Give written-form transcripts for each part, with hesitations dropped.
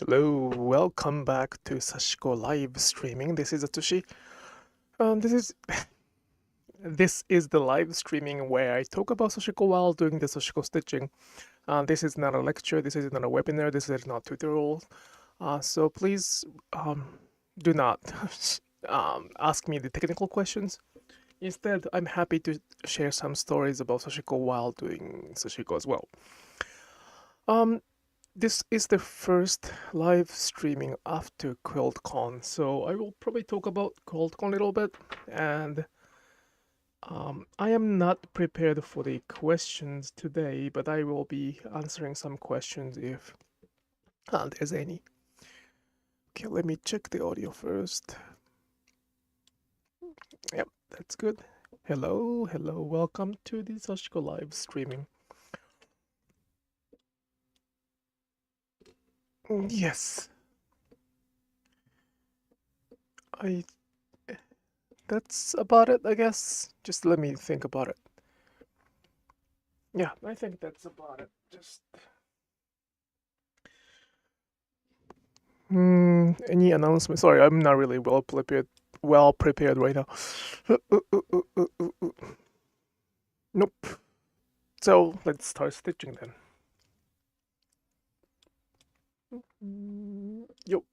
Hello, welcome back to Sashiko Live Streaming. This is Atsushi. This is this is the live streaming where I talk about Sashiko while doing the Sashiko stitching. This is not a lecture. This is not a webinar. This is not tutorial. So please do not ask me the technical questions. Instead, I'm happy to share some stories about Sashiko while doing Sashiko as well. This is the first live streaming after QuiltCon, so I will probably talk about QuiltCon a little bit, and I am not prepared for the questions today, but I will be answering some questions if there's any. Okay, let me check the audio first. Yep, that's good. Hello, welcome to the Sashiko Live Streaming. Yes. That's about it, I guess. Just let me think about it. Yeah, I think that's about it. Just any announcement? Sorry, I'm not really well prepared right now. Nope. So let's start stitching then. Yo.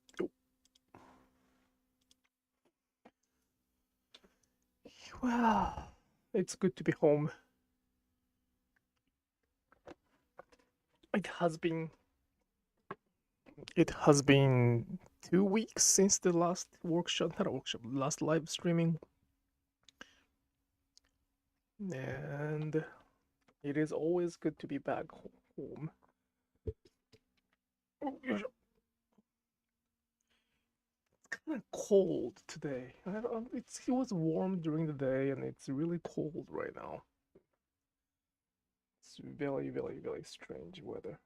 Well, it's good to be home. It has been 2 weeks since the last last live streaming. And it is always good to be back home. It's kind of cold today. It was warm during the day and it's really cold right now. It's very, very, very strange weather.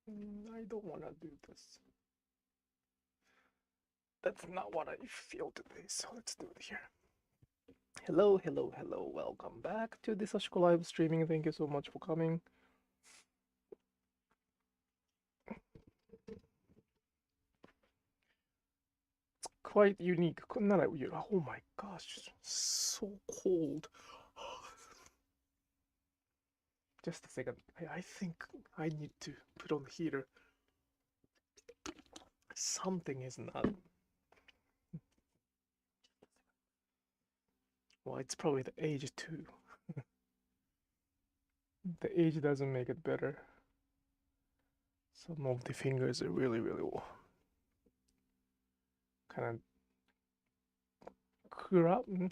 I don't want to do this. That's not what I feel today, so let's do it here. Hello, welcome back to the Sashiko Live Streaming. Thank you so much for coming. It's quite unique. Oh my gosh, so cold. Just a second. I think I need to put on the heater. Something is not. Well, it's probably the age too. The age doesn't make it better. Some of the fingers are really, really kind of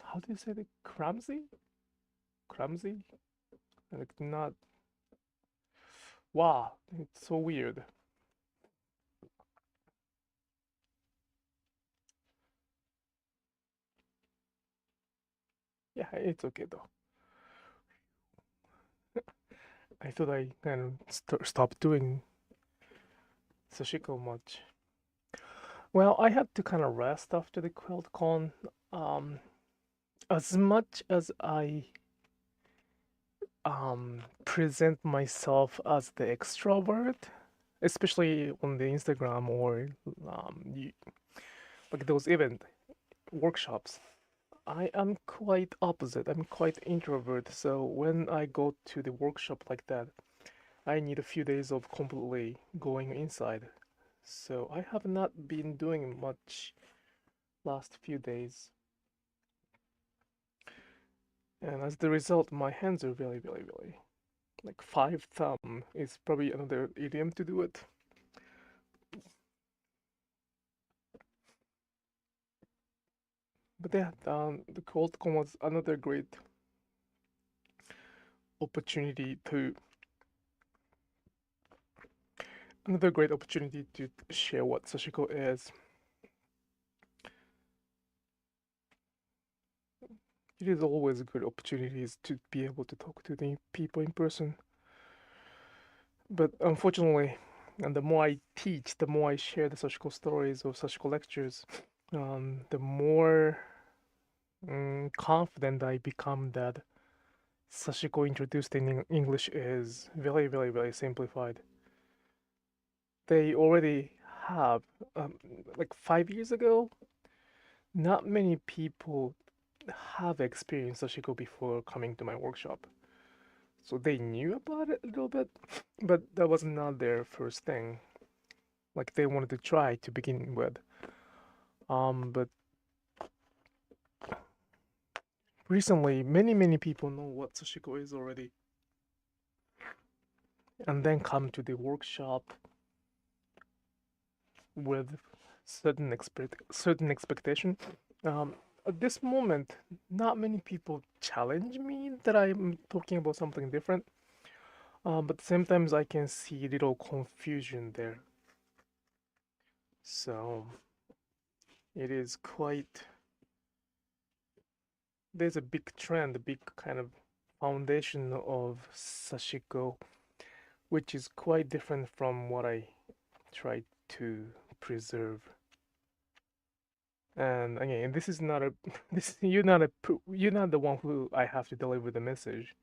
how do you say the clumsy? Clumsy? Like not. Wow, it's so weird. Yeah, it's okay though. I thought I kind of stopped doing Sashiko much. Well, I had to kind of rest after the QuiltCon. As much as I present myself as the extrovert, especially on the Instagram or like those event workshops, I am quite opposite. I'm quite introvert. So when I go to the workshop like that, I need a few days of completely going inside. So I have not been doing much last few days. And as the result, my hands are really, really, really like 5 thumb is probably another idiom to do it. But yeah, the QuiltCon was another great opportunity to share what Sashiko is. It is always good opportunities to be able to talk to the people in person. But unfortunately, and the more I teach, the more I share the Sashiko stories or Sashiko lectures, the more confident I become that Sashiko introduced in English is very, very, very simplified. they already have, like 5 years ago, not many people have experienced Sashiko before coming to my workshop. So they knew about it a little bit, but that was not their first thing. Like they wanted to try to begin with. But recently, many people know what Sashiko is already, and then come to the workshop with certain expectation. At this moment, not many people challenge me that I'm talking about something different. But sometimes I can see little confusion there. So it is quite. There's a big trend, a big kind of foundation of Sashiko, which is quite different from what I try to preserve. And again, this is not a this you're not the one who I have to deliver the message.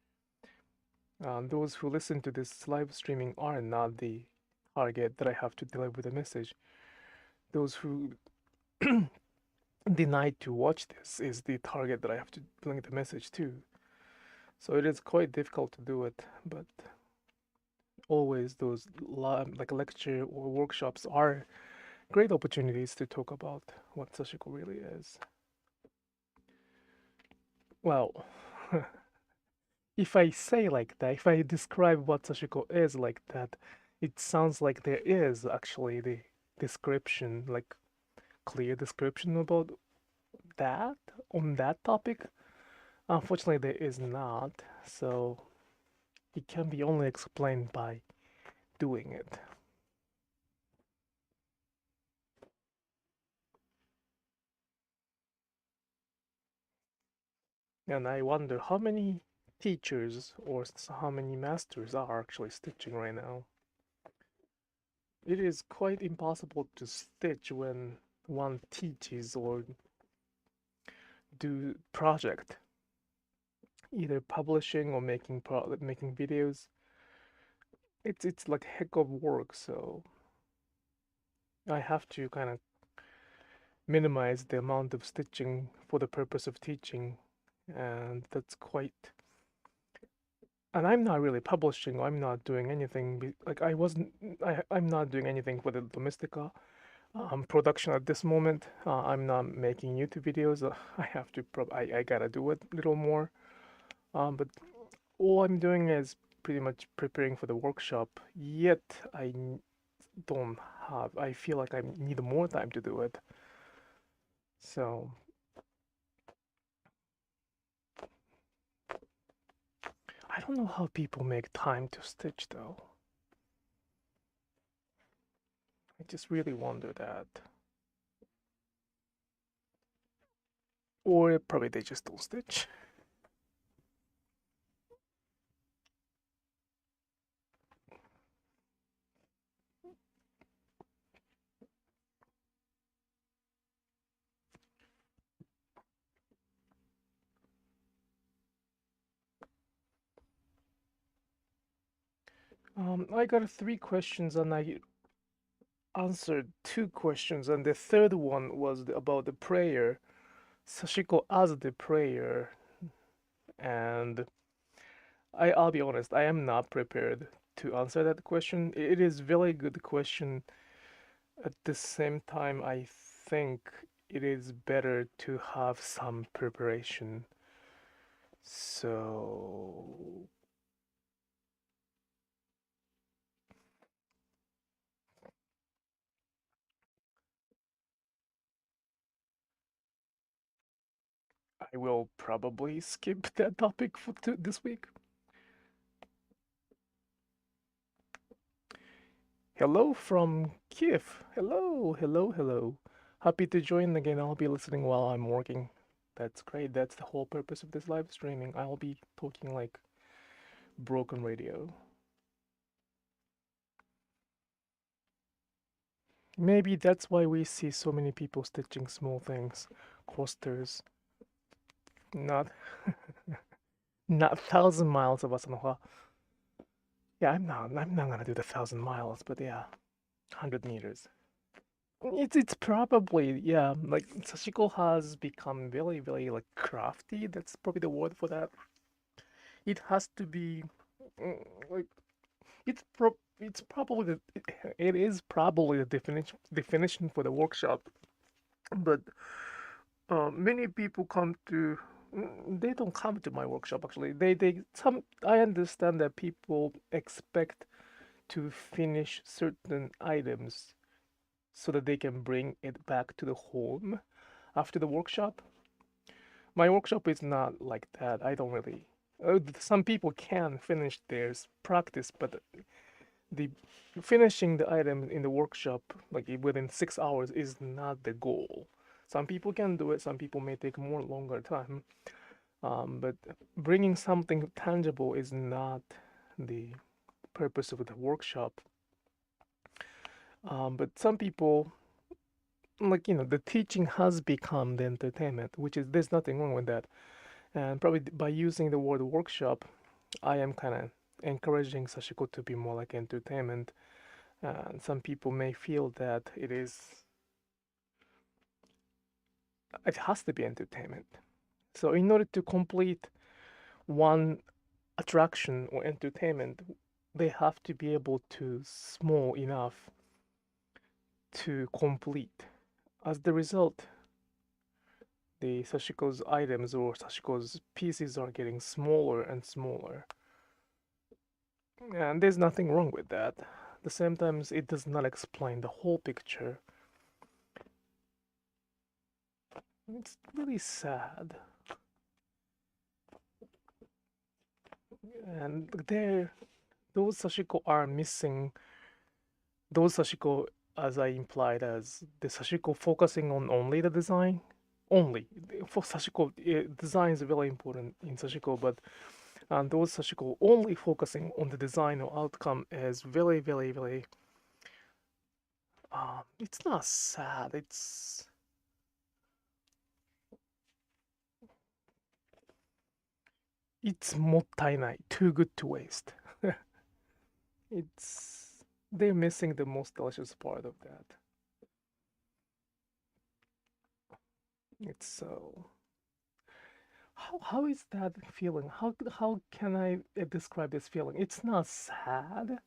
Those who listen to this live streaming are not the target that I have to deliver the message. Those who denied to watch this is the target that I have to bring the message to. So it is quite difficult to do it, but always those like lecture or workshops are great opportunities to talk about what Sashiko really is. Well, if I say like that, if I describe what Sashiko is like that, it sounds like there is actually the description, like clear description about that on that topic. Unfortunately, there is not, so it can be only explained by doing it. And I wonder how many teachers or how many masters are actually stitching right now. It is quite impossible to stitch when one teaches or do project, either publishing or making videos. It's like heck of work, so I have to kind of minimize the amount of stitching for the purpose of teaching, and that's quite. And I'm not really publishing. I'm not doing anything. Like I wasn't. I'm not doing anything for the Domestica production at this moment. I'm not making YouTube videos. I have to. I gotta do it a little more. But all I'm doing is pretty much preparing for the workshop. Yet don't have. I feel like I need more time to do it. So I don't know how people make time to stitch though. I just really wonder that. Or probably they just don't stitch. I got 3 questions and I answered 2 questions, and the third one was about the prayer. Sashiko as the prayer, and I'll be honest, I am not prepared to answer that question. It is very good question. At the same time, I think it is better to have some preparation. So I will probably skip that topic for this week. Hello from Kiev. Hello. Happy to join again. I'll be listening while I'm working. That's great. That's the whole purpose of this live streaming. I'll be talking like broken radio. Maybe that's why we see so many people stitching small things, coasters. Not, not 1,000 miles of Asanoha. Yeah, I'm not gonna do the 1,000 miles, but yeah, 100 meters. It's probably, yeah, like Sashiko has become very, very like crafty. That's probably the word for that. It has to be like it's probably it is probably the definition for the workshop, but many people come to they don't come to my workshop actually. They some I understand that people expect to finish certain items so that they can bring it back to the home after the workshop. My workshop is not like that. I don't really. Some people can finish theirs practice, but the finishing the item in the workshop like within 6 hours is not the goal. Some people can do it. Some people may take more longer time. But bringing something tangible is not the purpose of the workshop. But some people, like, the teaching has become the entertainment, which is, there's nothing wrong with that. And probably by using the word workshop, I am kind of encouraging Sashiko to be more like entertainment. And some people may feel that it has to be entertainment. So in order to complete one attraction or entertainment, they have to be able to small enough to complete. As the result, the Sashiko's items or Sashiko's pieces are getting smaller and smaller. And there's nothing wrong with that. At the same time, it does not explain the whole picture. It's really sad. And those Sashiko are missing. Those Sashiko, as I implied, as the Sashiko focusing on only the design. Only. For Sashiko, design is very important in Sashiko, but those Sashiko only focusing on the design or outcome is very, very, very. It's not sad. It's もったいない. Too good to waste. They're missing the most delicious part of that. It's so. How is that feeling? How can I describe this feeling? It's not sad.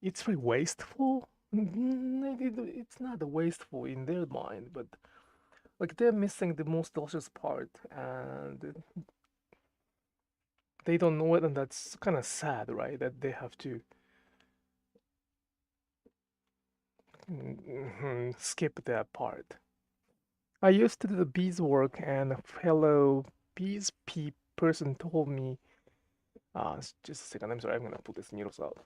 It's very wasteful. It's not wasteful in their mind, but like they're missing the most delicious part, and they don't know it, and that's kind of sad, right? That they have to skip that part. I used to do the beeswork, and a fellow bees person told me, just a second, I'm sorry, I'm gonna pull this needles out.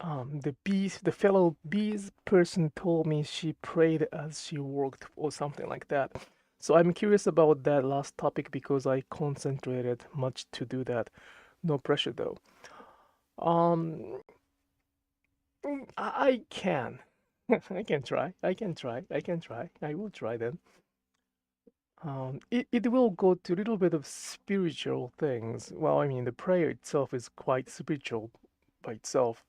The fellow bees person told me she prayed as she worked or something like that. So I'm curious about that last topic because I concentrated much to do that. No pressure though. I can. I can try. I can try. I can try. I will try then. It will go to a little bit of spiritual things. Well, I mean, the prayer itself is quite spiritual by itself.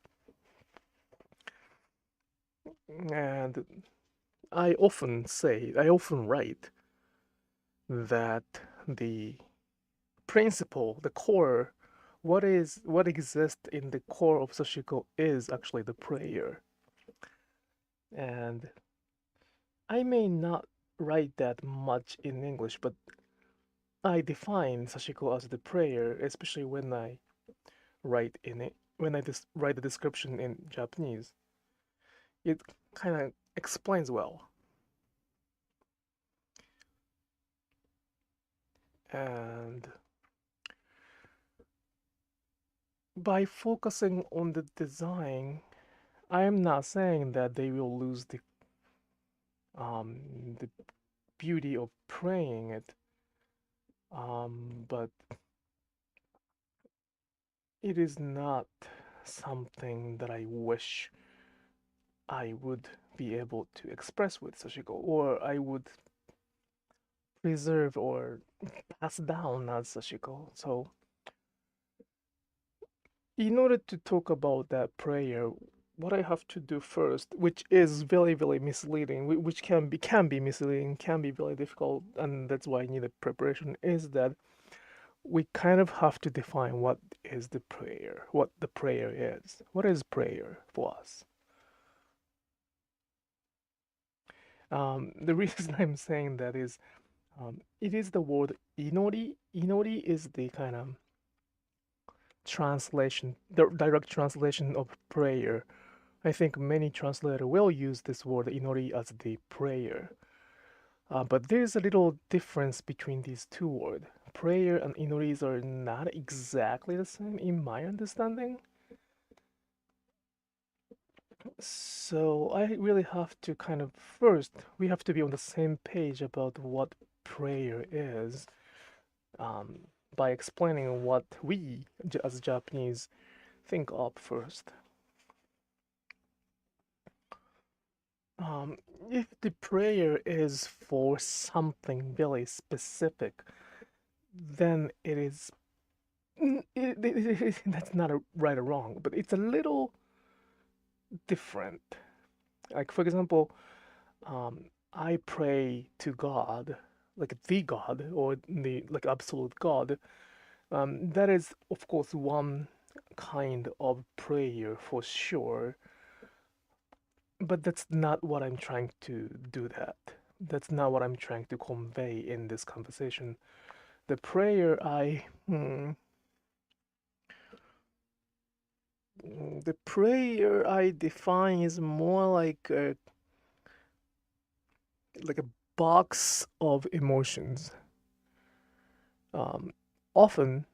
And I often write that the principle, the core, what exists in the core of Sashiko is actually the prayer. And I may not write that much in English, but I define Sashiko as the prayer, especially when I write in it, when I just write the description in Japanese. It kind of explains well. And by focusing on the design, I am not saying that they will lose the beauty of praying it, but it is not something that I wish I would be able to express with Sashiko, or I would preserve or pass down as Sashiko. So in order to talk about that prayer, what I have to do first, which is very, very misleading, which can be misleading, can be very difficult, and that's why I need a preparation, is that we kind of have to define what is the prayer, what the prayer is. What is prayer for us? The reason I'm saying that is it is the word inori. Inori is the kind of translation, the direct translation of prayer. I think many translators will use this word inori as the prayer. But there's a little difference between these two words. Prayer and inoris are not exactly the same in my understanding. So I really have to kind of first, we have to be on the same page about what prayer is by explaining what we as Japanese think of first. If the prayer is for something really specific, then it is that's not a right or wrong, but it's a little different. Like for example, I pray to God, like the God or the like absolute God. That is of course one kind of prayer for sure, but that's not what I'm trying to do. That's not what I'm trying to convey in this conversation. The prayer the prayer I define is more like a box of emotions. Often,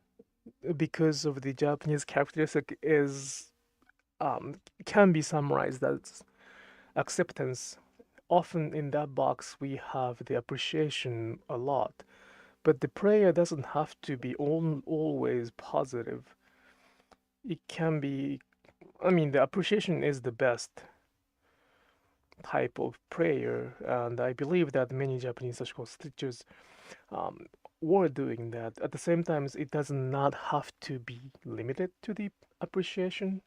because of the Japanese characteristic, is can be summarized as acceptance. Often in that box we have the appreciation a lot, but the prayer doesn't have to be always positive. It can be, I mean, the appreciation is the best type of prayer, and I believe that many Japanese Sashiko teachers were doing that. At the same time, it does not have to be limited to the appreciation,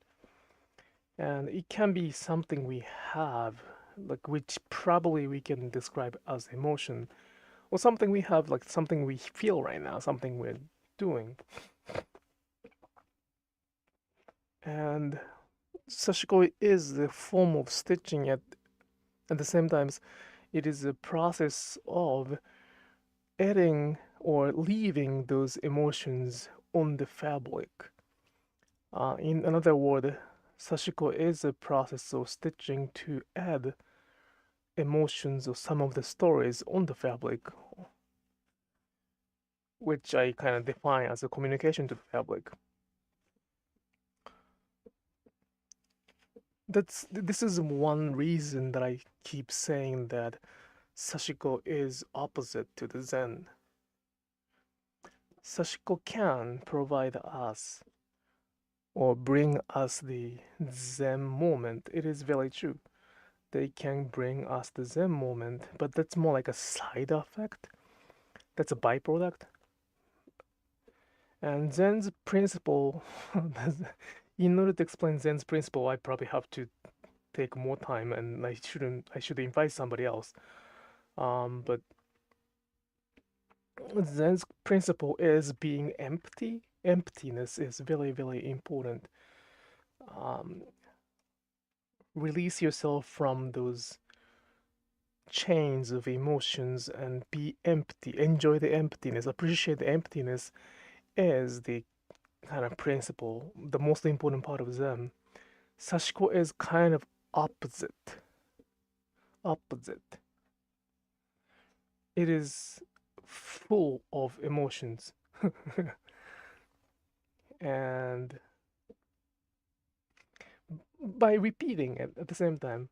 and it can be something we have, like which probably we can describe as emotion, or something we have, like something we feel right now, something we're doing. And Sashiko is the form of stitching at the same time. It is a process of adding or leaving those emotions on the fabric. In another word, Sashiko is a process of stitching to add emotions or some of the stories on the fabric, which I kind of define as a communication to the fabric. This is one reason that I keep saying that Sashiko is opposite to the Zen. Sashiko can provide us or bring us the Zen moment. It is very true. They can bring us the Zen moment, but that's more like a side effect. That's a byproduct. And Zen's principle, in order to explain Zen's principle, I probably have to take more time, and I should invite somebody else. But Zen's principle is being empty. Emptiness is very, very important. Release yourself from those chains of emotions and be empty. Enjoy the emptiness. Appreciate the emptiness is the kind of principle, the most important part of Zen. Sashiko is kind of opposite. Opposite. It is full of emotions. And by repeating it at the same time,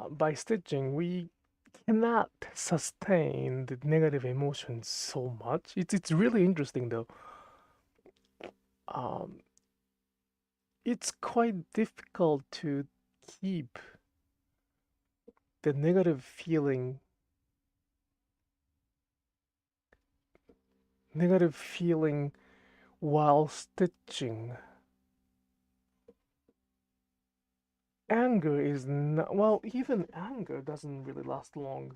by stitching, we cannot sustain the negative emotions so much. It's really interesting though. It's quite difficult to keep the negative feeling while stitching. anger is not, well, even anger doesn't really last long.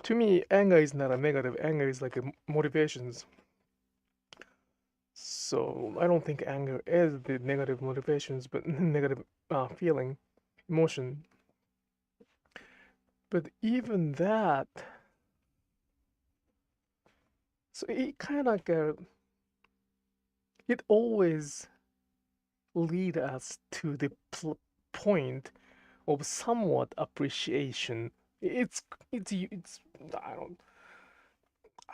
To me, anger is not a negative. Anger is like a motivations. So I don't think anger is the negative motivations, but negative feeling, emotion. But even that, so it kind of like it always lead us to the point of somewhat appreciation. It's I don't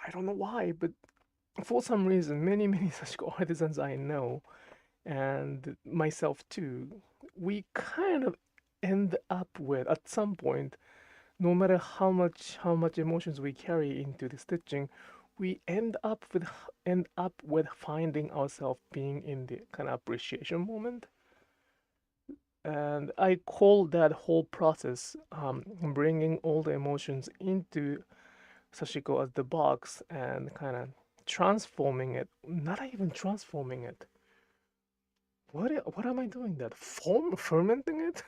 I don't know why, but for some reason, many Sashiko artisans I know, and myself too, we kind of end up with at some point, no matter how much emotions we carry into the stitching, we end up with finding ourselves being in the kind of appreciation moment. And I call that whole process bringing all the emotions into Sashiko as the box and kind of transforming it. Not even transforming it. What am I doing? That fermenting it,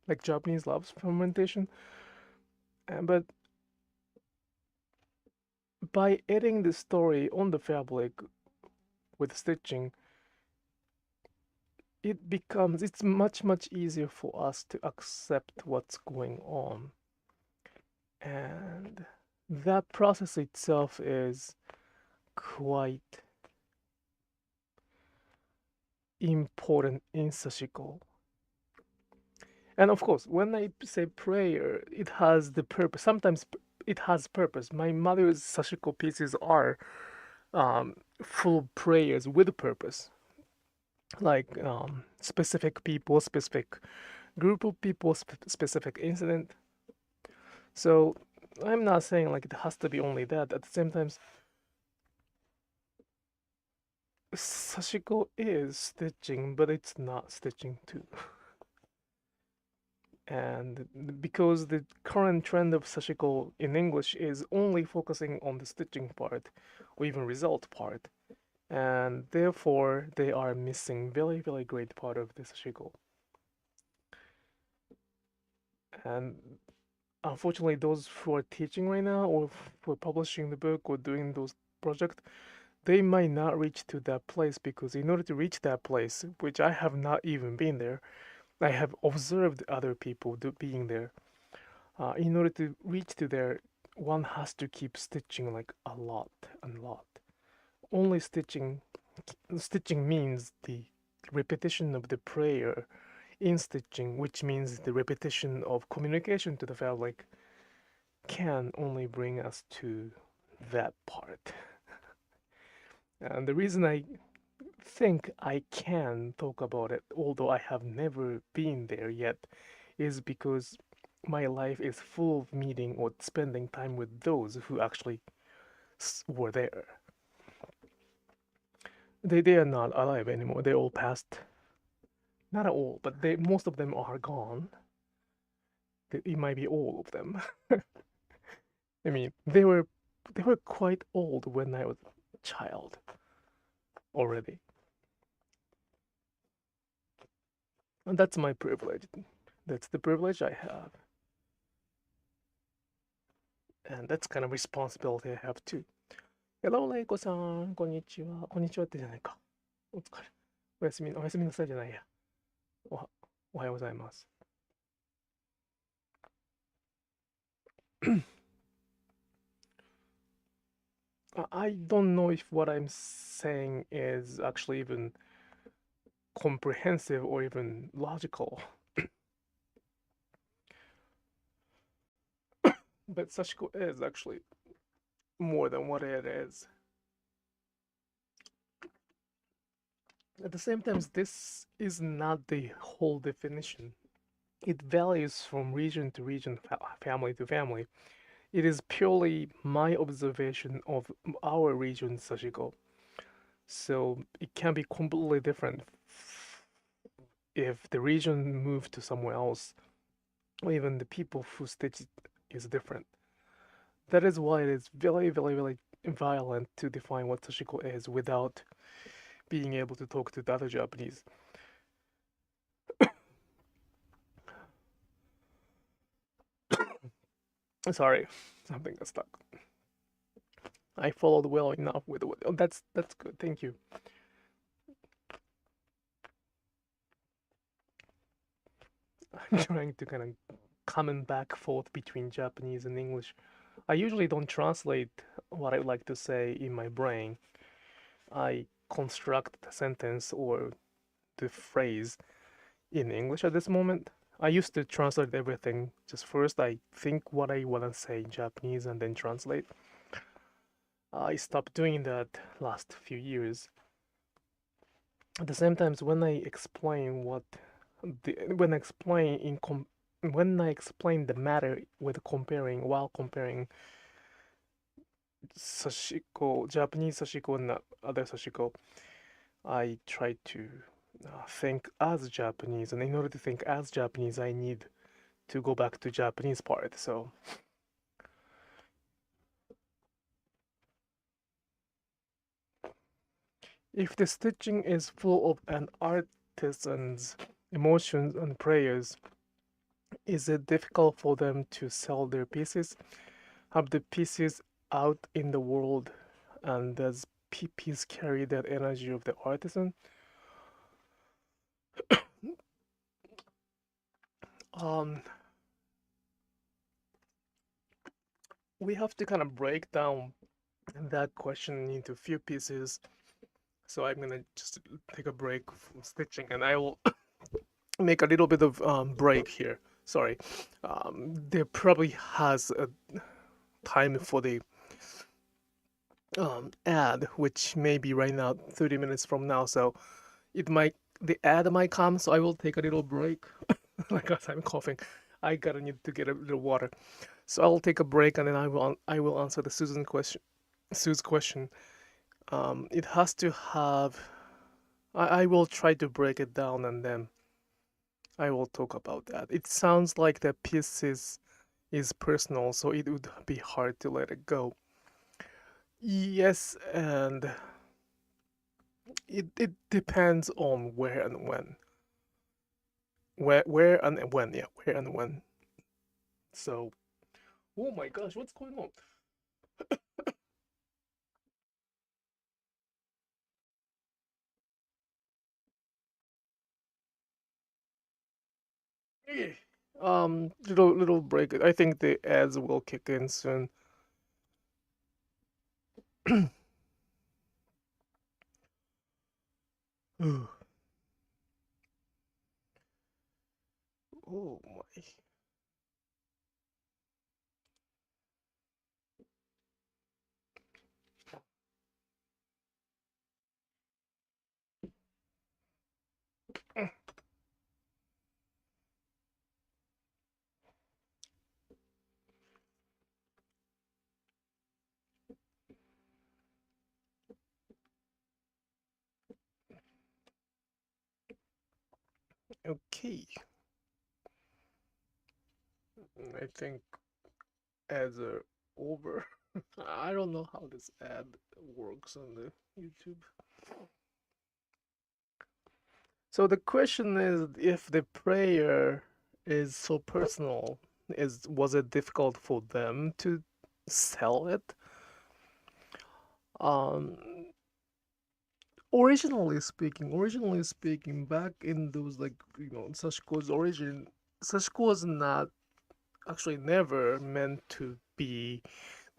like Japanese loves fermentation. But by adding the story on the fabric with stitching, it's much easier for us to accept what's going on, and that process itself is quite important in Sashiko. And of course, when I say prayer, it has the purpose. Sometimes it has purpose. My mother's Sashiko pieces are full of prayers with purpose, like specific people, specific group of people, specific incident. So I'm not saying like it has to be only that. At the same time, Sashiko is stitching, but it's not stitching too. And because the current trend of Sashiko in English is only focusing on the stitching part or even result part, and therefore they are missing very great part of the Sashiko. And unfortunately, those who are teaching right now or for publishing the book or doing those projects, they might not reach to that place because in order to reach that place, which I have not even been there, I have observed other people being there. In order to reach to there, one has to keep stitching like a lot and lot. Only stitching means the repetition of the prayer in stitching, which means the repetition of communication to the fabric, can only bring us to that part. And the reason I think I can talk about it, although I have never been there yet, is because my life is full of meeting or spending time with those who actually were there. They are not alive anymore. They all passed. Not all, but most of them are gone. It might be all of them. I mean, they were quite old when I was a child already. And that's my privilege. That's the privilege I have. And that's kind of responsibility I have too. Hello, レイコさん。こんにちは。こんにちはってじゃないか。お疲れ。おやすみなさいじゃないや。おはようございます。I don't know if what I'm saying is actually even comprehensive or even logical. But Sashiko is actually more than what it is. At the same time, this is not the whole definition. It varies from region to region, family to family. It is purely my observation of our region, Sashiko. So it can be completely different if the region moved to somewhere else, or even the people who stitch it is different. That is why it is very violent to define what Sashiko is without being able to talk to the other Japanese. Sorry, something got stuck. I followed well enough with what. Oh, that's good. Thank you. I'm trying to kind of come back forth between Japanese and English. I usually don't translate what I like to say in my brain. I construct the sentence or the phrase in English at this moment. I used to translate everything. Just first, I think what I want to say in Japanese and then translate. I stopped doing that last few years. At the same time, when I explain when I explain the matter with comparing while comparing Sashiko, Japanese Sashiko and other Sashiko, I try to think as Japanese, and in order to think as Japanese, I need to go back to Japanese part. So if the stitching is full of an artisan's emotions and prayers, is it difficult for them to sell their pieces? Have the pieces out in the world, and does piece carry that energy of the artisan? Um, we have to kind of break down that question into a few pieces. So I'm gonna just take a break from stitching, and I will make a little bit of break here. Sorry, there probably has a time for the ad, which may be right now 30 minutes from now. So the ad might come. So I will take a little break. Like as I'm coughing, I gotta need to get a little water. So I'll take a break, and then I will answer the Sue's question. It has to have. I will try to break it down, and then I will talk about that. It sounds like the piece is personal, so it would be hard to let it go. Yes, and it depends on where and when. Where and when, yeah, where and when. So, oh my gosh, what's going on? Eh, little break. I think the ads will kick in soon. Oh my. Okay. I think ads are over. I don't know how this ad works on the YouTube. So the question is, if the prayer is so personal, was it difficult for them to sell it? Um, originally speaking, back in those Sashiko's origin, Sashiko was not actually never meant to be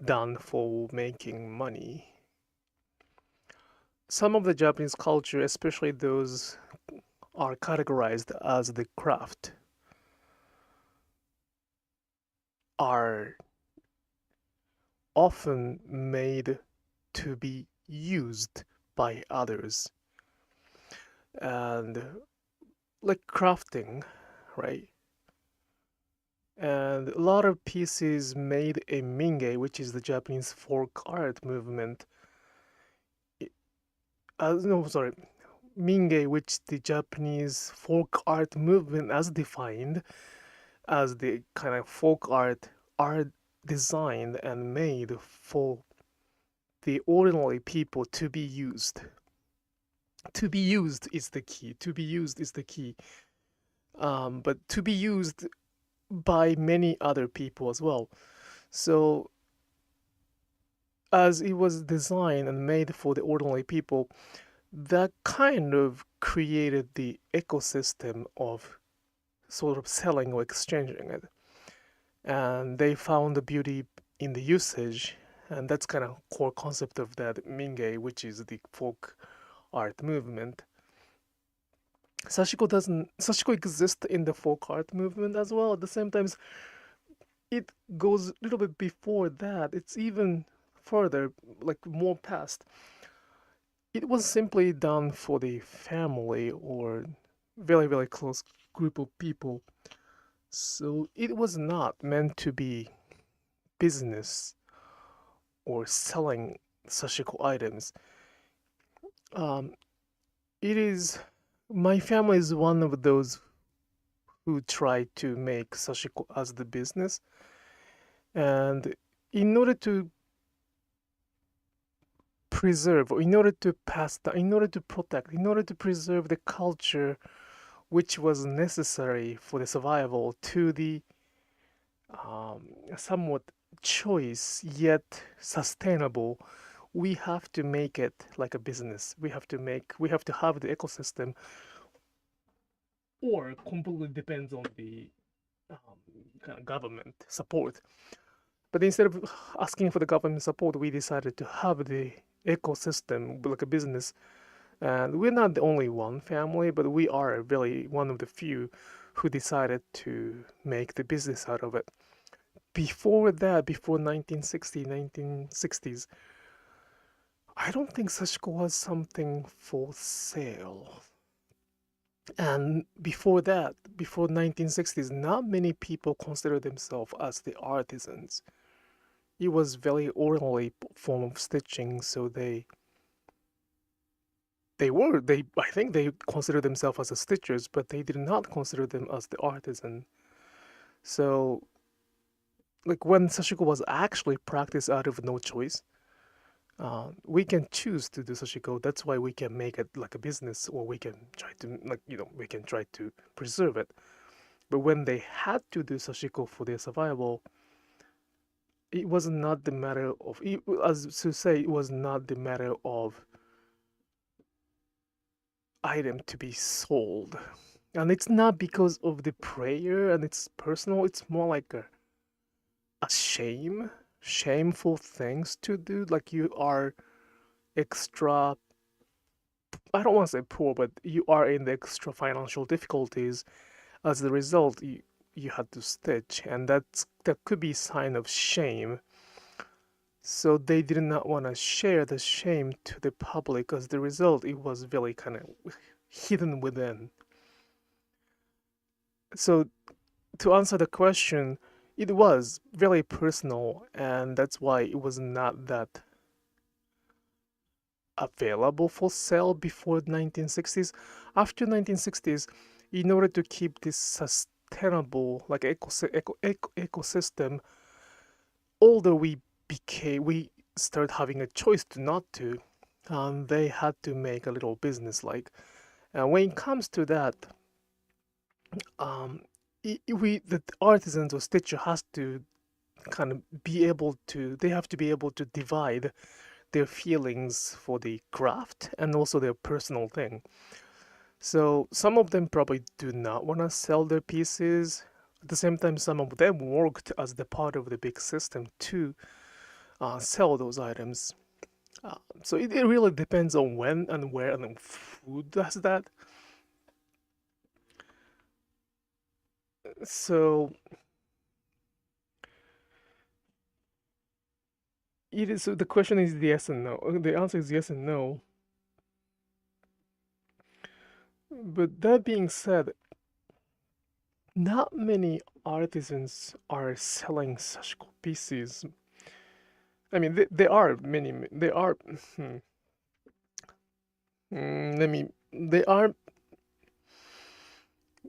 done for making money. Some of the Japanese culture, especially those are categorized as the craft, are often made to be used by others. And like crafting, right? And a lot of pieces made in Minge, which is the Japanese folk art movement. No, sorry, Minge, which the Japanese folk art movement as defined as the kind of folk art are designed and made for the ordinary people to be used. To be used is the key. To be used is the key. But to be used by many other people as well. So, as it was designed and made for the ordinary people, that kind of created the ecosystem of sort of selling or exchanging it. And they found the beauty in the usage, and that's kind of core concept of that Mingei, which is the folk art movement. Sashiko exists in the folk art movement as well. At the same time, it goes a little bit before that. It's even further, like more past. It was simply done for the family or very, very close group of people. So it was not meant to be business or selling Sashiko items. It is, my family is one of those who try to make Sashiko as the business. And in order to preserve, or in order to pass down, in order to protect, in order to preserve the culture which was necessary for the survival to the somewhat choice yet sustainable, we have to make it like a business. We have to have the ecosystem, or completely depends on the kind of government support. But instead of asking for the government support, we decided to have the ecosystem like a business. And we're not the only one family, but we are really one of the few who decided to make the business out of it. Before that, before 1960s, I don't think Sashiko was something for sale. And before that, before 1960s, not many people consider themselves as the artisans. It was very ordinary form of stitching, so I think they consider themselves as the stitchers, but they did not consider them as the artisan. So, like when Sashiko was actually practiced out of no choice, we can choose to do Sashiko. That's why we can make it like a business, or we can try to we can try to preserve it. But when they had to do Sashiko for their survival, it was not the matter of, as to say, it was not the matter of item to be sold. And it's not because of the prayer and it's personal, it's more like a shameful things to do. Like you are extra, I don't want to say poor, but you are in the extra financial difficulties. As a result, you had to stitch, and that could be a sign of shame. So they did not want to share the shame to the public. As the result, it was very kind of hidden within. So to answer the question, it was very personal, and that's why it was not that available for sale before 1960s. After 1960s, in order to keep this sustainable like ecosystem, although we started having a choice to not to, they had to make a little business like. And when it comes to that, the artisans or stitcher has to kind of be able to, they have to be able to divide their feelings for the craft and also their personal thing. So some of them probably do not want to sell their pieces. At the same time, some of them worked as the part of the big system to sell those items. So it really depends on when and where and who does that. So it is. So the question is yes and no. The answer is yes and no. But that being said, not many artisans are selling Sashiko pieces. I mean, there are many. There are.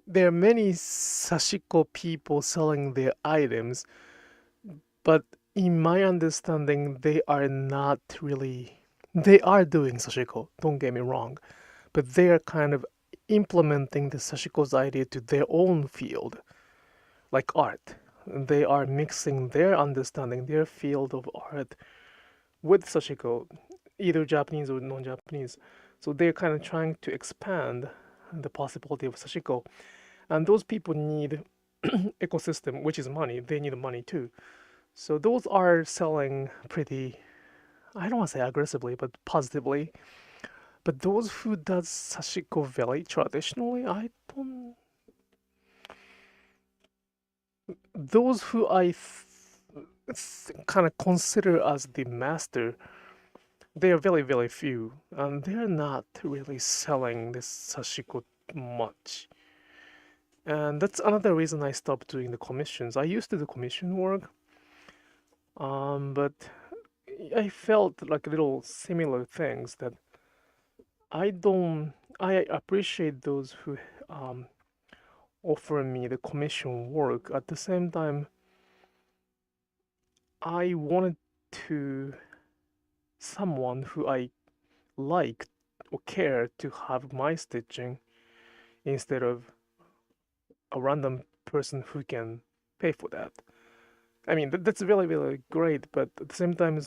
There are many Sashiko people selling their items, but in my understanding, they are not really. They are doing Sashiko, don't get me wrong, but they are kind of implementing the Sashiko's idea to their own field, like art. they are mixing their understanding, their field of art with Sashiko, either Japanese or non-Japanese. So they're kind of trying to expand the possibility of Sashiko. And those people need ecosystem, which is money. They need money too. So those are selling pretty, I don't want to say aggressively, but positively. But those who does Sashiko very traditionally, I don't. Those who I kind of consider as the master, they are very, very few, and they're not really selling this Sashiko much. And that's another reason I stopped doing the commissions. I used to do commission work, but I felt like little similar things that I appreciate those who offer me the commission work. At the same time, I wanted to someone who I like or care to have my stitching instead of a random person who can pay for that. I mean, that's really, really great, but at the same time,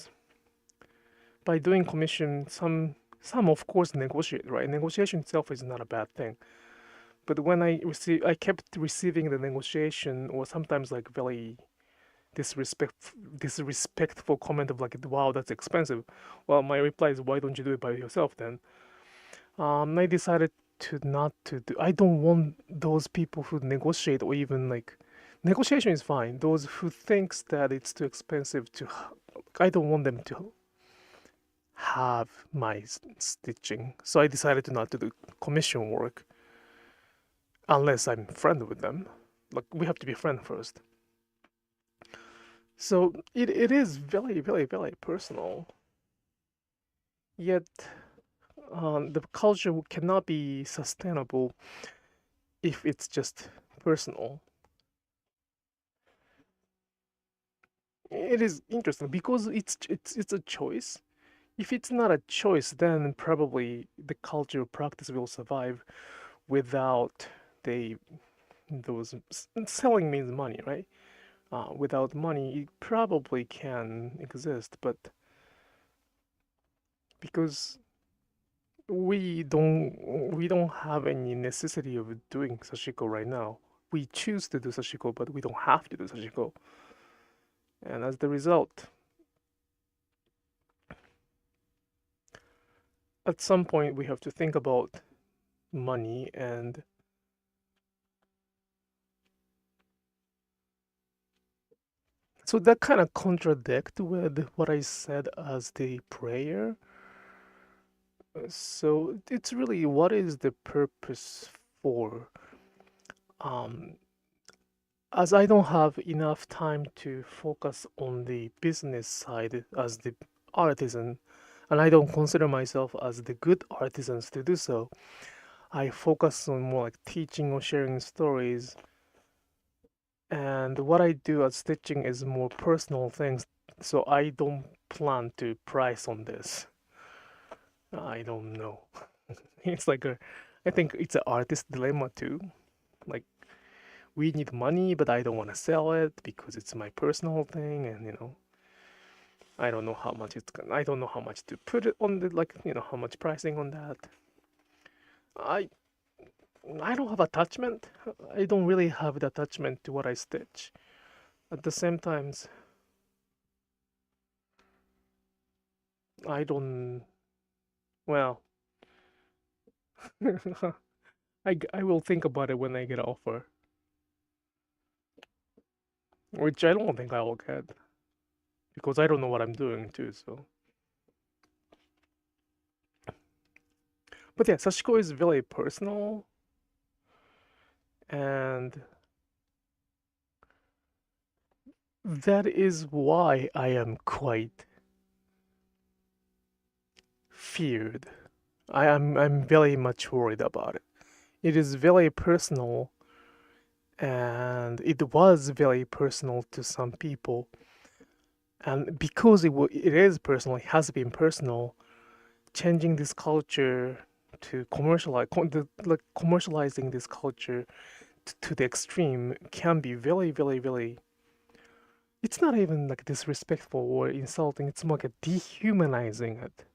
by doing commission, some of course negotiate, right? Negotiation itself is not a bad thing. But when I kept receiving the negotiation, or sometimes like very disrespectful comment of like, wow, that's expensive. Well, my reply is, why don't you do it by yourself then? I decided not to do. I don't want those people who negotiate, or even like, negotiation is fine. Those who thinks that it's too expensive to, I don't want them to have my stitching. So I decided to not to do commission work unless I'm friend with them. Like, we have to be friend first. So it is very, very, very personal. Yet the culture cannot be sustainable if it's just personal. It is interesting because it's a choice. If it's not a choice, then probably the culture practice will survive without those selling means money, right? Without money, it probably can exist, but because we don't have any necessity of doing Sashiko right now. We choose to do Sashiko, but we don't have to do Sashiko. And as the result, at some point we have to think about money, and so that kind of contradicts with what I said as the prayer. So it's really, what is the purpose for? As I don't have enough time to focus on the business side as the artisan, and I don't consider myself as the good artisans to do so, I focus on more like teaching or sharing stories. And what I do as stitching is more personal things, so I don't plan to price on this. I don't know. It's like I think it's an artist dilemma too. Like, we need money, but I don't want to sell it because it's my personal thing, and I don't know how much I don't know how much to put it on the, like, how much pricing on that. I don't have attachment. I don't really have the attachment to what I stitch. At the same times, I don't. Well, I will think about it when I get an offer, which I don't think I will get because I don't know what I'm doing too. So, but yeah, Sashiko is very personal, and that is why I am quite feared. I'm very much worried about it. It is very personal, and it was very personal to some people. And because it is personal, it has been personal, changing this culture to commercializing this culture to the extreme can be very, very, very it's not even like disrespectful or insulting, it's more like dehumanizing it.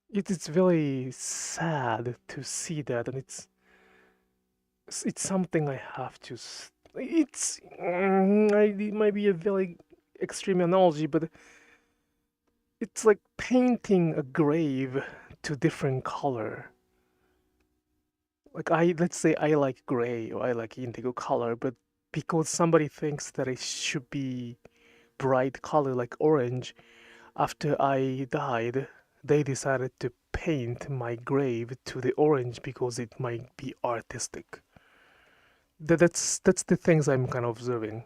It is very sad to see that, and it's something I have to. It might be a very extreme analogy, but it's like painting a grave to different color. Like let's say I like gray or I like indigo color, but because somebody thinks that it should be bright color like orange, after I died, they decided to paint my grave to the orange because it might be artistic. That's the things I'm kind of observing.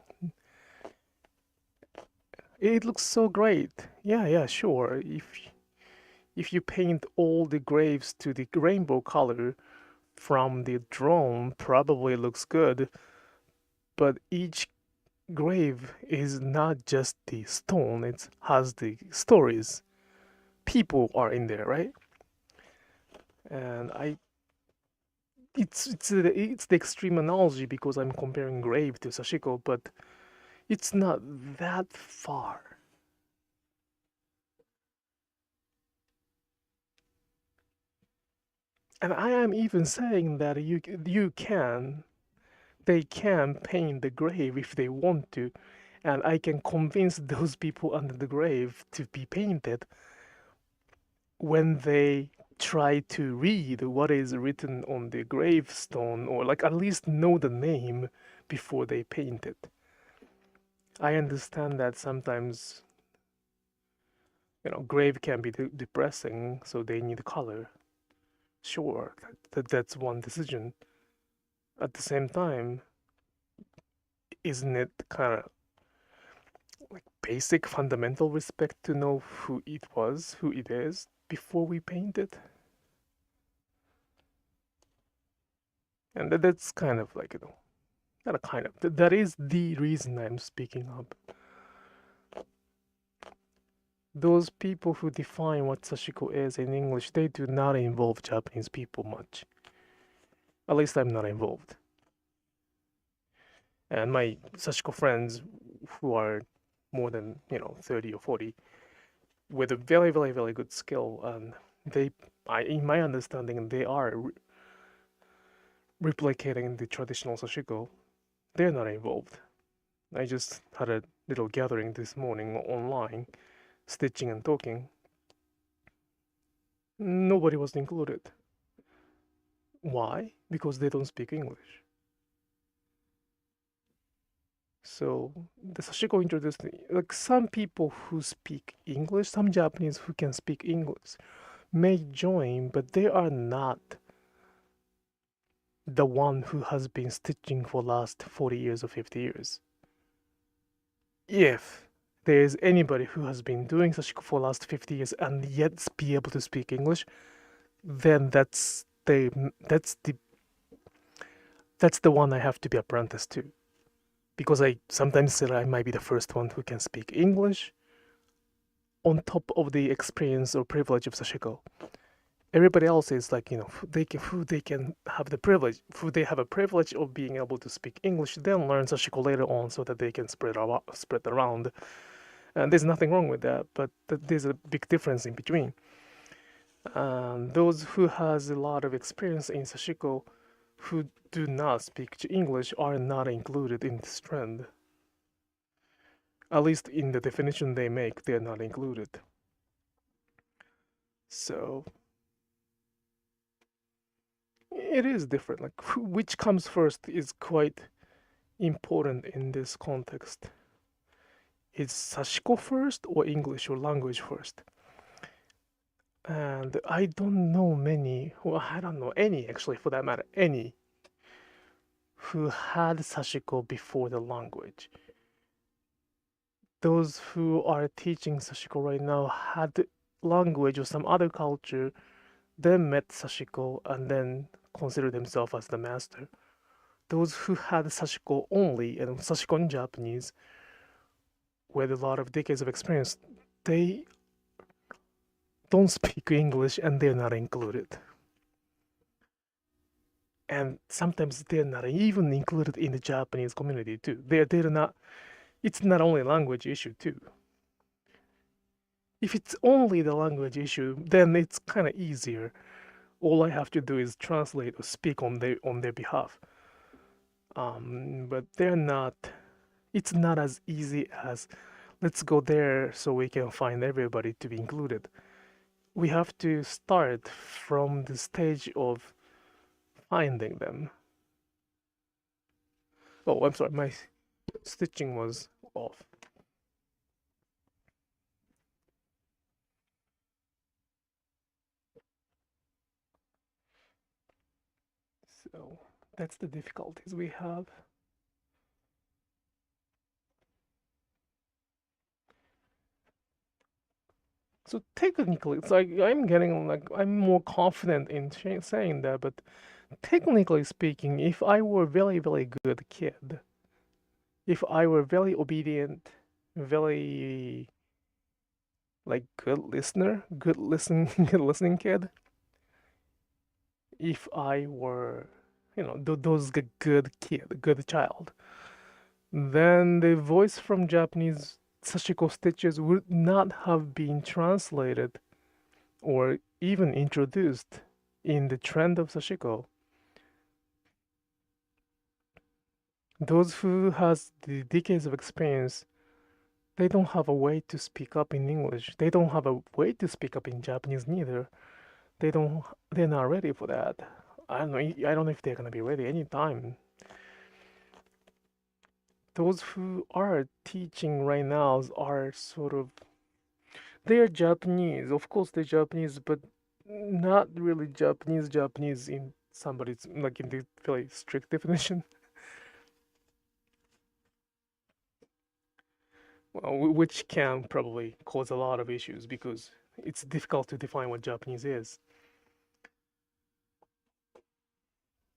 It looks so great. Yeah, sure. If you paint all the graves to the rainbow color from the drone, probably looks good. But each grave is not just the stone, it has the stories. People are in there, right? And it's the extreme analogy because I'm comparing grave to Sashiko, but it's not that far. And I am even saying that they can paint the grave if they want to, and I can convince those people under the grave to be painted when they try to read what is written on the gravestone, or like at least know the name before they paint it. I understand that sometimes, grave can be depressing, so they need color. Sure, that's one decision. At the same time, isn't it kind of like basic fundamental respect to know who it was, who it is, before we paint it? And that's kind of like, not a kind of, that is the reason I'm speaking up. Those people who define what Sashiko is in English, they do not involve Japanese people much. At least I'm not involved. And my Sashiko friends who are more than, 30 or 40, with a very, very, very good skill, and in my understanding, they are replicating the traditional Sashiko. They're not involved. I just had a little gathering this morning online, stitching and talking. Nobody was included. Why? Because they don't speak English. So the Sashiko introduced like some people who speak English, some Japanese who can speak English may join, but they are not the one who has been stitching for last 40 years or 50 years. If there is anybody who has been doing Sashiko for last 50 years and yet be able to speak English, then that's the one I have to be apprenticed to. Because I sometimes say I might be the first one who can speak English on top of the experience or privilege of Sashiko. Everybody else is like, they can have the privilege, who they have a privilege of being able to speak English, then learn Sashiko later on so that they can spread around. And there's nothing wrong with that, but there's a big difference in between. Those who has a lot of experience in Sashiko who do not speak English are not included in this trend. At least in the definition they make, they're not included. So it is different. Like which comes first is quite important in this context. Is Sashiko first or English or language first? And I don't know many, well, I don't know any actually for that matter, any who had Sashiko before the language. Those who are teaching Sashiko right now had language or some other culture, then met Sashiko and then considered themselves as the master. Those who had Sashiko only and Sashiko in Japanese with a lot of decades of experience, they don't speak English and they're not included. And sometimes they're not even included in the Japanese community too. They're not it's not only a language issue too. If it's only the language issue, then it's kind of easier. All I have to do is translate or speak on their behalf. But they're not. It's not as easy as let's go there so we can find everybody to be included. We have to start from the stage of finding them. Oh, I'm sorry, my stitching was off. So that's the difficulties we have. So technically, it's like I'm more confident in saying that, but technically speaking, if I were very, very good kid, if I were very obedient, very like good listener, good listening kid, if I were, those good kid, good child, then the voice from Japanese Sashiko stitches would not have been translated or even introduced in the trend of Sashiko. Those who has the decades of experience, they don't have a way to speak up in English. They don't have a way to speak up in Japanese neither. They're not ready for that. I don't know if they're gonna be ready anytime. Those who are teaching right now are sort of, they're Japanese. Of course they're Japanese, but not really Japanese in somebody's like in the very strict definition. Well, which can probably cause a lot of issues because it's difficult to define what Japanese is.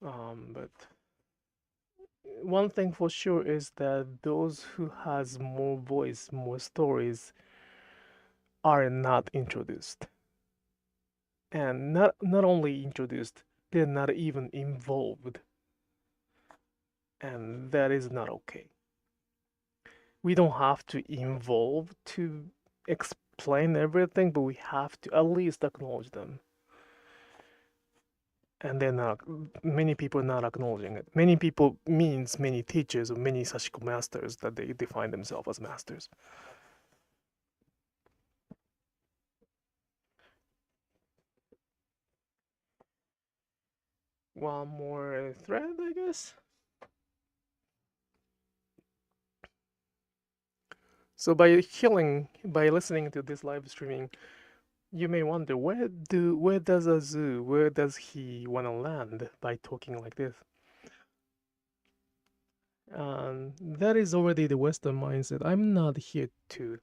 But one thing for sure is that those who has more voice, more stories are not introduced. And not only introduced, they're not even involved. And that is not okay. We don't have to involve to explain everything, but we have to at least acknowledge them. And then many people are not acknowledging it. Many people means many teachers or many Sashiko masters that they define themselves as masters. One more thread, I guess. So by listening to this live streaming, you may wonder where does Azu, where does he want to land by talking like this? That is already the Western mindset. I'm not here to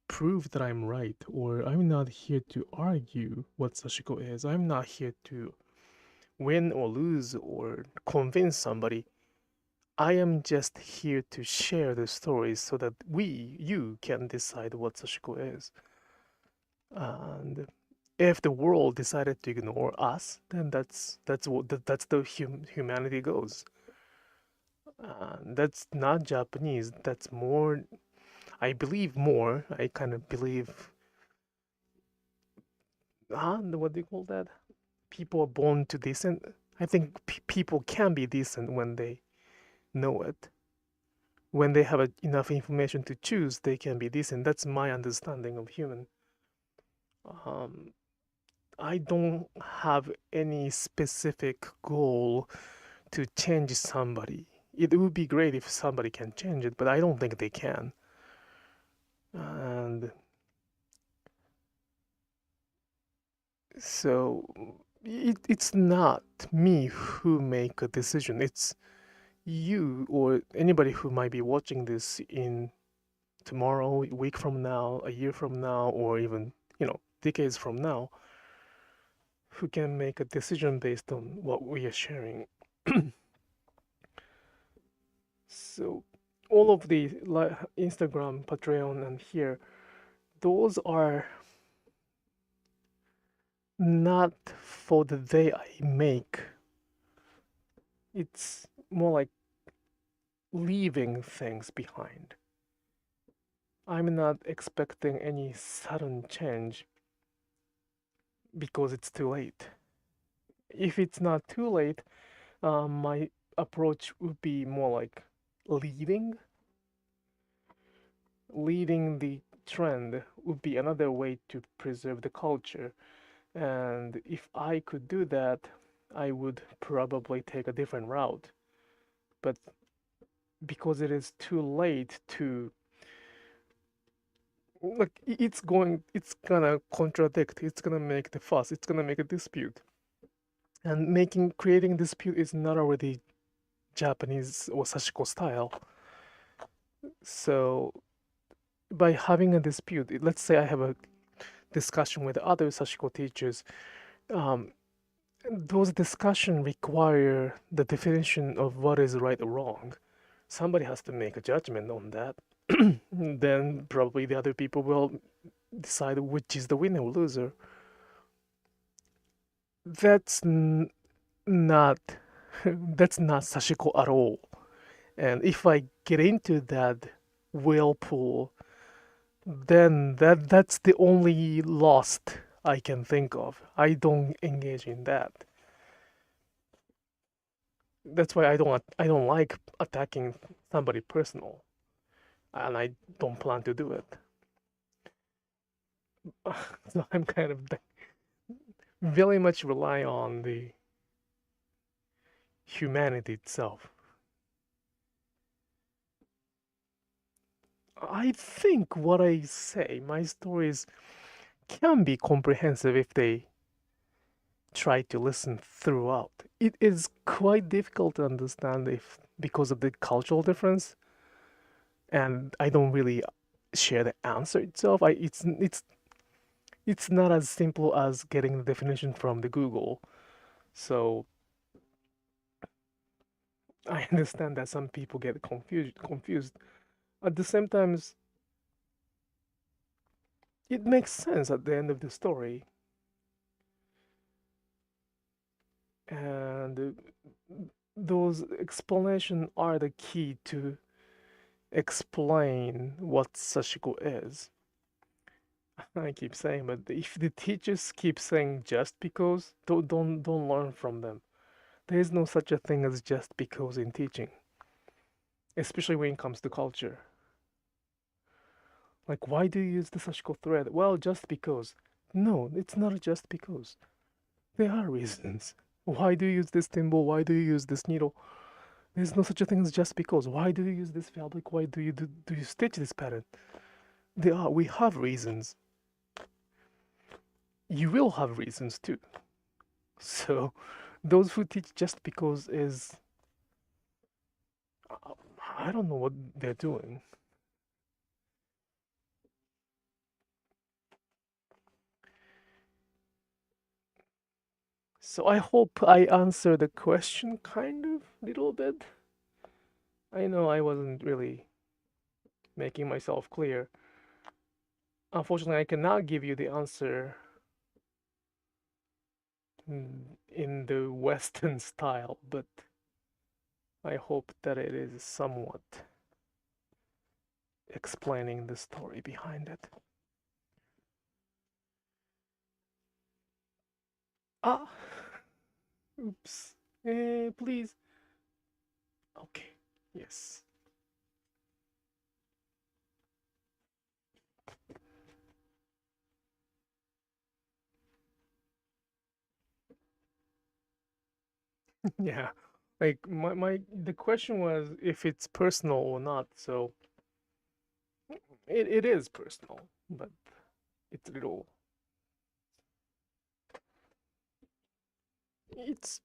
prove that I'm right, or I'm not here to argue what Sashiko is. I'm not here to win or lose or convince somebody. I am just here to share the stories so that you can decide what Sashiko is. And if the world decided to ignore us, then that's the humanity goes. That's not Japanese. That's more. I believe more. I kind of believe. What do you call that? People are born to decent. I think people can be decent when they know it. When they have enough information to choose, they can be decent. That's my understanding of human. I don't have any specific goal to change somebody. It would be great if somebody can change it, but I don't think they can. And so it's not me who make a decision. It's you or anybody who might be watching this in tomorrow, a week from now, a year from now, or even, decades from now, who can make a decision based on what we are sharing. So all of the Instagram, Patreon, and here, those are not for the day I make. It's more like leaving things behind. I'm not expecting any sudden change because it's too late. If it's not too late, my approach would be more like leading the trend would be another way to preserve the culture. And if I could do that, I would probably take a different route. But because it is too late to, like, it's gonna contradict, it's gonna make the fuss, it's gonna make a dispute. And creating dispute is not already Japanese or Sashiko style. So by having a dispute, let's say I have a discussion with other Sashiko teachers, those discussions require the definition of what is right or wrong. Somebody has to make a judgment on that. Then probably the other people will decide which is the winner or loser. That's not Sashiko at all. And if I get into that whirlpool, then that's the only lost I can think of. I don't engage in that. That's why I don't like attacking somebody personal, and I don't plan to do it. So I'm kind of very much rely on the humanity itself. I think what I say, my stories can be comprehensive if they try to listen throughout. It is quite difficult to understand because of the cultural difference, and I don't really share the answer itself. It's not as simple as getting the definition from the Google. So I understand that some people get confused. At the same time, it makes sense at the end of the story. And those explanations are the key to explain what Sashiko is. I keep saying, but if the teachers keep saying just because, don't learn from them. There is no such a thing as just because in teaching, especially when it comes to culture. Like, why do you use the Sashiko thread? Well, just because. No, it's not just because. There are reasons. Why do you use this thimble? Why do you use this needle? There's no such a thing as just because. Why do you use this fabric? Why do you stitch this pattern? We have reasons. You will have reasons too. So those who teach just because is, I don't know what they're doing. So I hope I answered the question kind of little bit. I know I wasn't really making myself clear. Unfortunately, I cannot give you the answer in the Western style, but I hope that it is somewhat explaining the story behind it. Ah, oops. Please. Okay, yes. Yeah, like the question was if it's personal or not, so it is personal, but it's a little, it's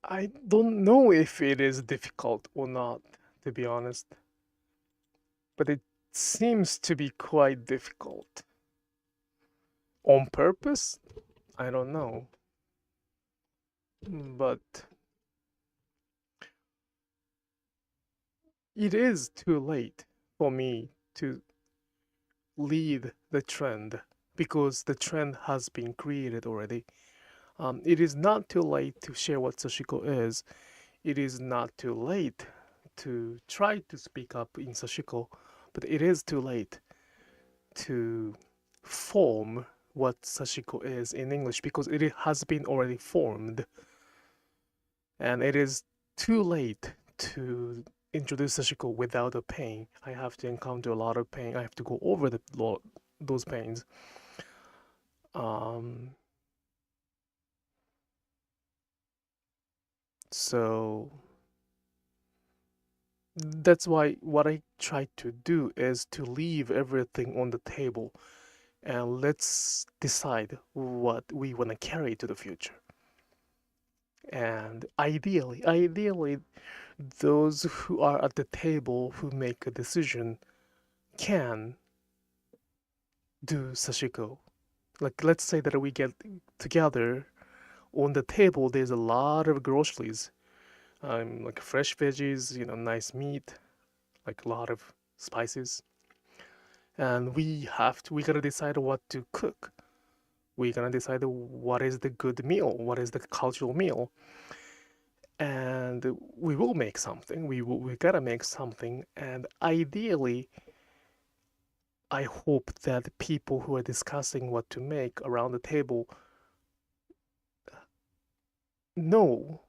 I don't know if it is difficult or not, to be honest, but it seems to be quite difficult. On purpose? I don't know. But it is too late for me to lead the trend because the trend has been created already. It is not too late to share what Sashiko is. It is not too late to try to speak up in Sashiko, but it is too late to form what Sashiko is in English because it has been already formed. And it is too late to introduce Sashiko without a pain. I have to encounter a lot of pain. I have to go over those pains. So that's why what I try to do is to leave everything on the table and let's decide what we want to carry to the future. And ideally, those who are at the table who make a decision can do Sashiko. Like, let's say that we get together on the table, there's a lot of groceries, like fresh veggies, nice meat, like a lot of spices. And we gotta decide what to cook. We're gonna decide what is the good meal, what is the cultural meal. And we will make something. We gotta make something. And ideally, I hope that people who are discussing what to make around the table know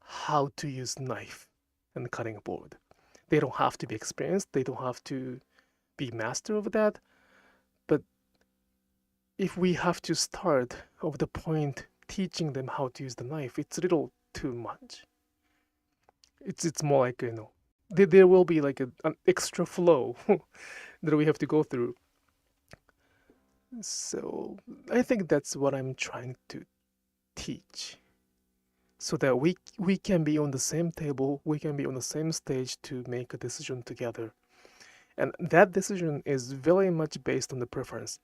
how to use knife and cutting board. They don't have to be experienced. They don't have to be master of that. But if we have to start of the point teaching them how to use the knife, it's a little too much. It's more like, there will be like an extra flow that we have to go through. So I think that's what I'm trying to teach, so that we can be on the same table, we can be on the same stage to make a decision together. And that decision is very much based on the preference.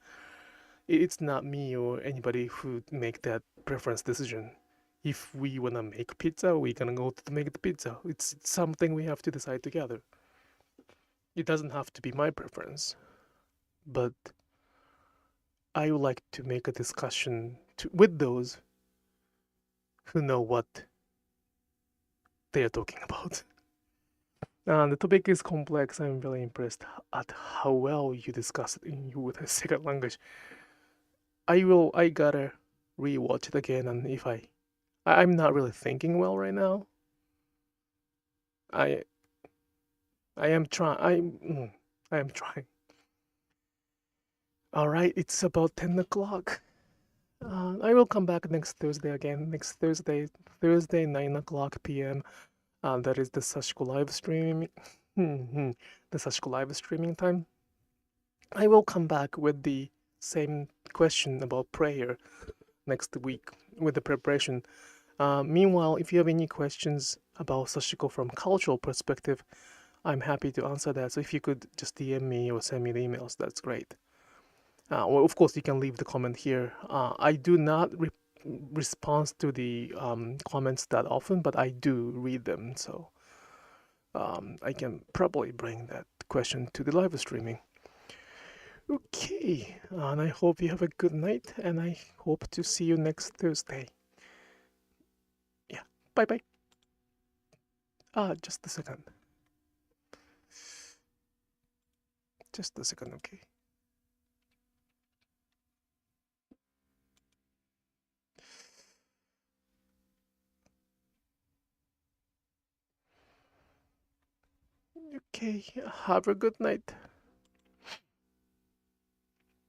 It's not me or anybody who make that preference decision. If we want to make pizza, we're gonna go to make the pizza. It's something we have to decide together. It doesn't have to be my preference, but I would like to make a discussion with those who know what they are talking about. The topic is complex. I'm very impressed at how well you discuss it with a second language. I gotta rewatch it again, and if I'm not really thinking well right now. I am trying. I am trying. All right, it's about 10 o'clock. I will come back next Thursday again. Next Thursday, 9 o'clock p.m. That is the Sashiko Live streaming. The Sashiko Live streaming time. I will come back with the same question about prayer next week with the preparation. Meanwhile, if you have any questions about Sashiko from cultural perspective, I'm happy to answer that. So if you could just DM me or send me the emails, that's great. Well, of course, you can leave the comment here. I do not respond to the comments that often, but I do read them. So I can probably bring that question to the live streaming. Okay, and I hope you have a good night, and I hope to see you next Thursday. Yeah, bye-bye. Just a second. Just a second, okay. Okay, have a good night.